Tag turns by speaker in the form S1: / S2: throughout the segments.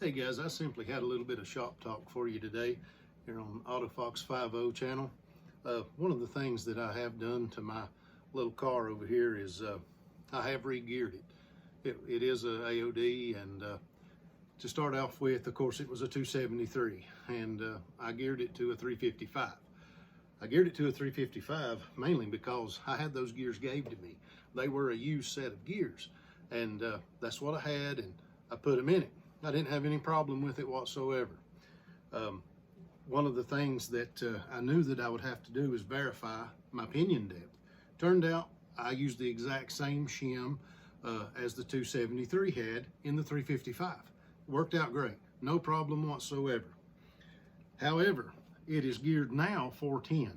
S1: Hey guys, I simply had a little bit of shop talk for you today here on AutoFox 50 channel. One of the things that I have done to my little car over here is I have re-geared it. It is a AOD, and to start off with, of course, it was a 273, and I geared it to a 355. I geared it to a 355 mainly because I had those gears gave to me. They were a used set of gears, and that's what I had, and I put them in it. I didn't have any problem with it whatsoever. One of the things that I knew that I would have to do is verify my pinion depth. Turned out I used the exact same shim as the 273 had in the 355. Worked out great, no problem whatsoever. However, it is geared now 410.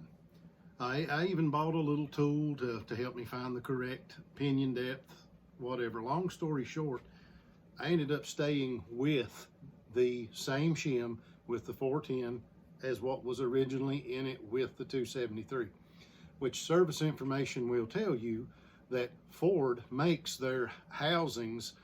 S1: I even bought a little tool to help me find the correct pinion depth, whatever. Long story short, I ended up staying with the same shim with the 410 as what was originally in it with the 273, which service information will tell you that Ford makes their housings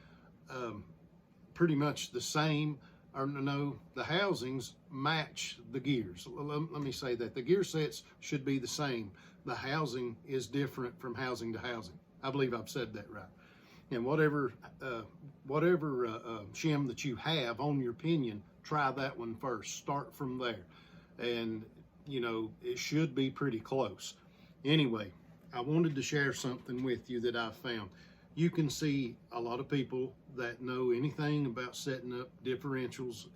S1: pretty much the same, or no, the housings match the gears. Let me say that. The gear sets should be the same. The housing is different from housing to housing. I believe I've said that right. And whatever shim that you have on your pinion, try that one first. Start from there, and you know it should be pretty close. Anyway, I wanted to share something with you that I've found. You can see a lot of people that know anything about setting up differentials.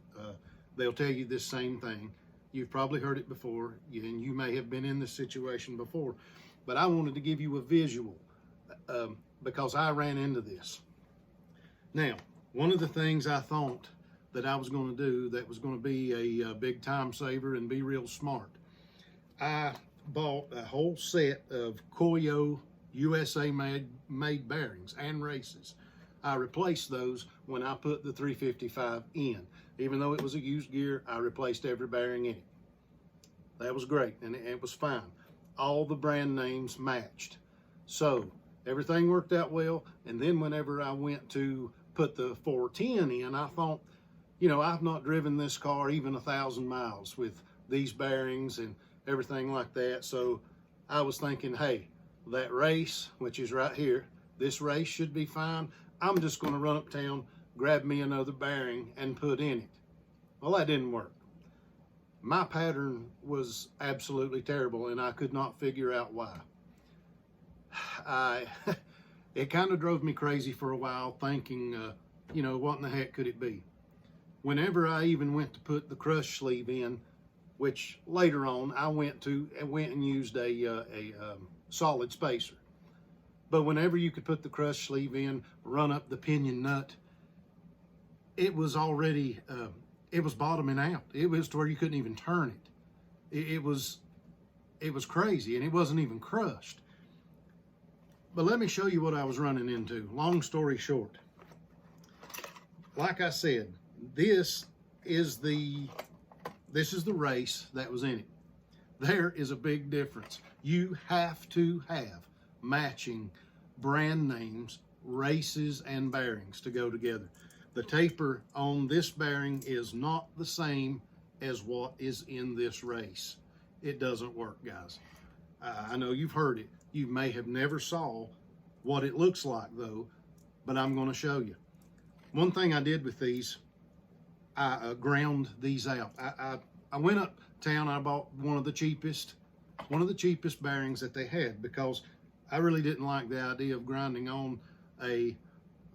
S1: They'll tell you this same thing. You've probably heard it before, and you may have been in this situation before. But I wanted to give you a visual. Because I ran into this. Now, one of the things I thought that I was going to do that was going to be a big time saver and be real smart, I bought a whole set of Koyo USA made bearings and races. I replaced those when I put the 355 in. Even though it was a used gear, I replaced every bearing in it. That was great, and it was fine. All the brand names matched. So everything worked out well. And then whenever I went to put the 410 in, I thought, you know, I've not driven this car even 1,000 miles with these bearings and everything like that. So I was thinking, hey, that race, which is right here, this race should be fine. I'm just going to run uptown, grab me another bearing and put in it. Well, that didn't work. My pattern was absolutely terrible, and I could not figure out why. It kind of drove me crazy for a while, thinking, you know, what in the heck could it be? Whenever I even went to put the crush sleeve in, which later on I went and used a solid spacer. But whenever you could put the crush sleeve in, run up the pinion nut, it was already, it was bottoming out. It was to where you couldn't even turn it. It was crazy, and it wasn't even crushed. But let me show you what I was running into. Long story short, like I said, this is the race that was in it. There is a big difference. You have to have matching brand names, races, and bearings to go together. The taper on this bearing is not the same as what is in this race. It doesn't work, guys. I know you've heard it. You may have never saw what it looks like though, but I'm going to show you. One thing I did with these, I ground these out. I went uptown, I bought one of the cheapest bearings that they had, because I really didn't like the idea of grinding on a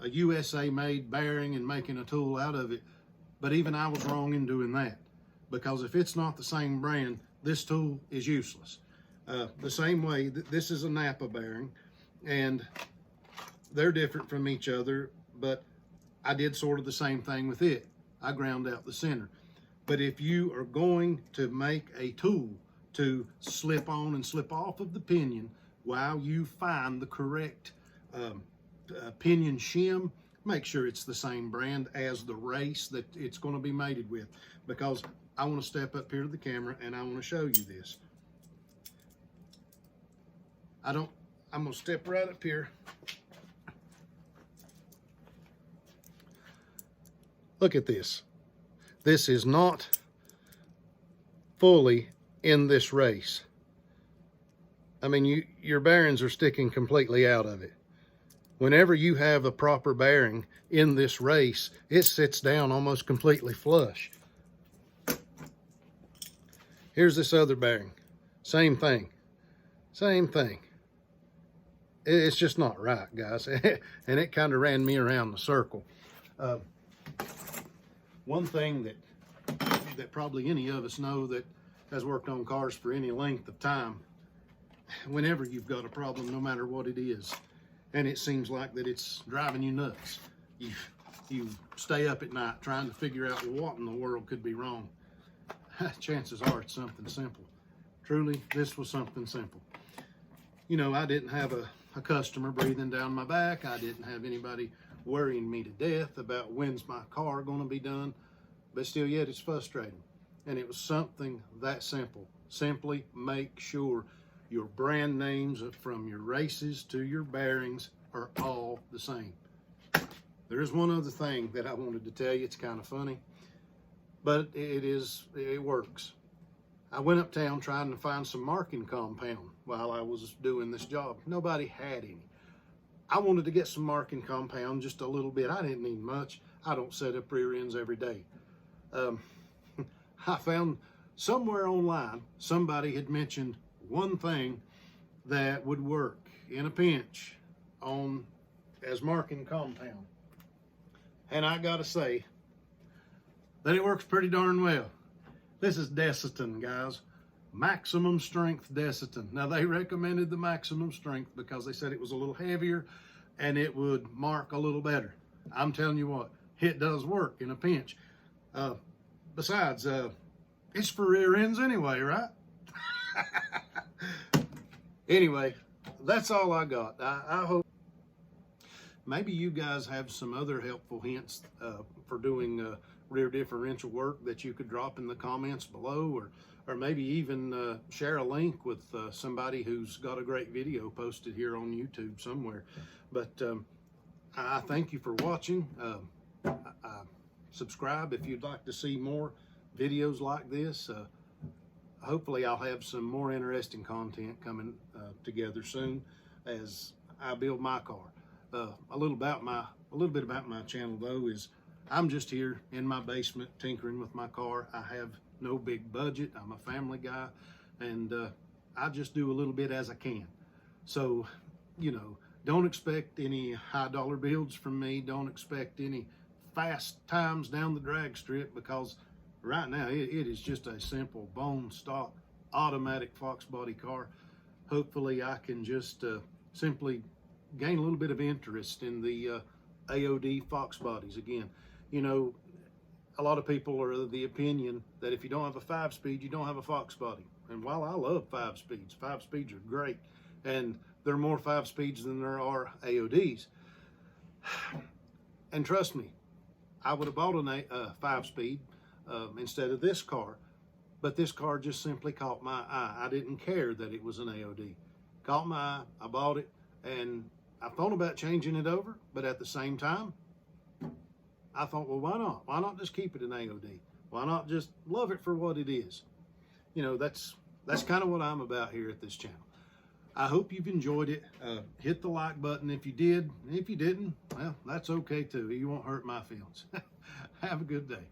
S1: USA made bearing and making a tool out of it. But even I was wrong in doing that, because if it's not the same brand, this tool is useless. The same way, this is a Napa bearing, and they're different from each other, but I did sort of the same thing with it. I ground out the center. But if you are going to make a tool to slip on and slip off of the pinion while you find the correct pinion shim, make sure it's the same brand as the race that it's going to be mated with, because I want to step up here to the camera and I want to show you this. I'm going to step right up here. Look at this. this is not fully in this race. I mean, your bearings are sticking completely out of it. Whenever you have a proper bearing in this race, it sits down almost completely flush. Here's this other bearing. Same thing. Same thing. It's just not right, guys. And it kind of ran me around the circle. One thing that probably any of us know that has worked on cars for any length of time, whenever you've got a problem, no matter what it is, and it seems like that it's driving you nuts, you stay up at night trying to figure out what in the world could be wrong. Chances are it's something simple. Truly, this was something simple. You know, I didn't have a customer breathing down my back. I didn't have anybody worrying me to death about when's my car going to be done. But still yet, it's frustrating. And it was something that simple. Simply make sure your brand names from your races to your bearings are all the same. There's one other thing that I wanted to tell you. It's kind of funny, but it works. I went uptown trying to find some marking compound while I was doing this job. Nobody had any. I wanted to get some marking compound, just a little bit. I didn't need much. I don't set up rear ends every day. I found somewhere online, somebody had mentioned one thing that would work in a pinch as marking compound. And I gotta say that it works pretty darn well. This is Desitin, guys. Maximum strength Desitin. Now, they recommended the maximum strength because they said it was a little heavier and it would mark a little better. I'm telling you what, it does work in a pinch. Besides, it's for rear ends anyway, right? Anyway, that's all I got. I hope maybe you guys have some other helpful hints for doing rear differential work that you could drop in the comments below, or maybe even share a link with somebody who's got a great video posted here on YouTube somewhere. But I thank you for watching. Subscribe if you'd like to see more videos like this. Hopefully I'll have some more interesting content coming together soon as I build my car. A little bit about my channel though is I'm just here in my basement tinkering with my car. I have no big budget. I'm a family guy, and I just do a little bit as I can. So, you know, don't expect any high dollar builds from me. Don't expect any fast times down the drag strip, because right now it is just a simple bone stock automatic Fox body car. Hopefully I can just simply gain a little bit of interest in the AOD Fox bodies again. You know, a lot of people are of the opinion that if you don't have a 5-speed, you don't have a Fox body. And while I love 5 speeds are great, and there are more 5 speeds than there are AODs. And trust me, I would have bought a 5-speed instead of this car, but this car just simply caught my eye. I didn't care that it was an AOD. Caught my eye, I bought it, and I thought about changing it over, but at the same time, I thought, well, why not? Why not just keep it an AOD? Why not just love it for what it is? You know, that's kind of what I'm about here at this channel. I hope you've enjoyed it. Hit the like button if you did. If you didn't, well, that's okay too. You won't hurt my feelings. Have a good day.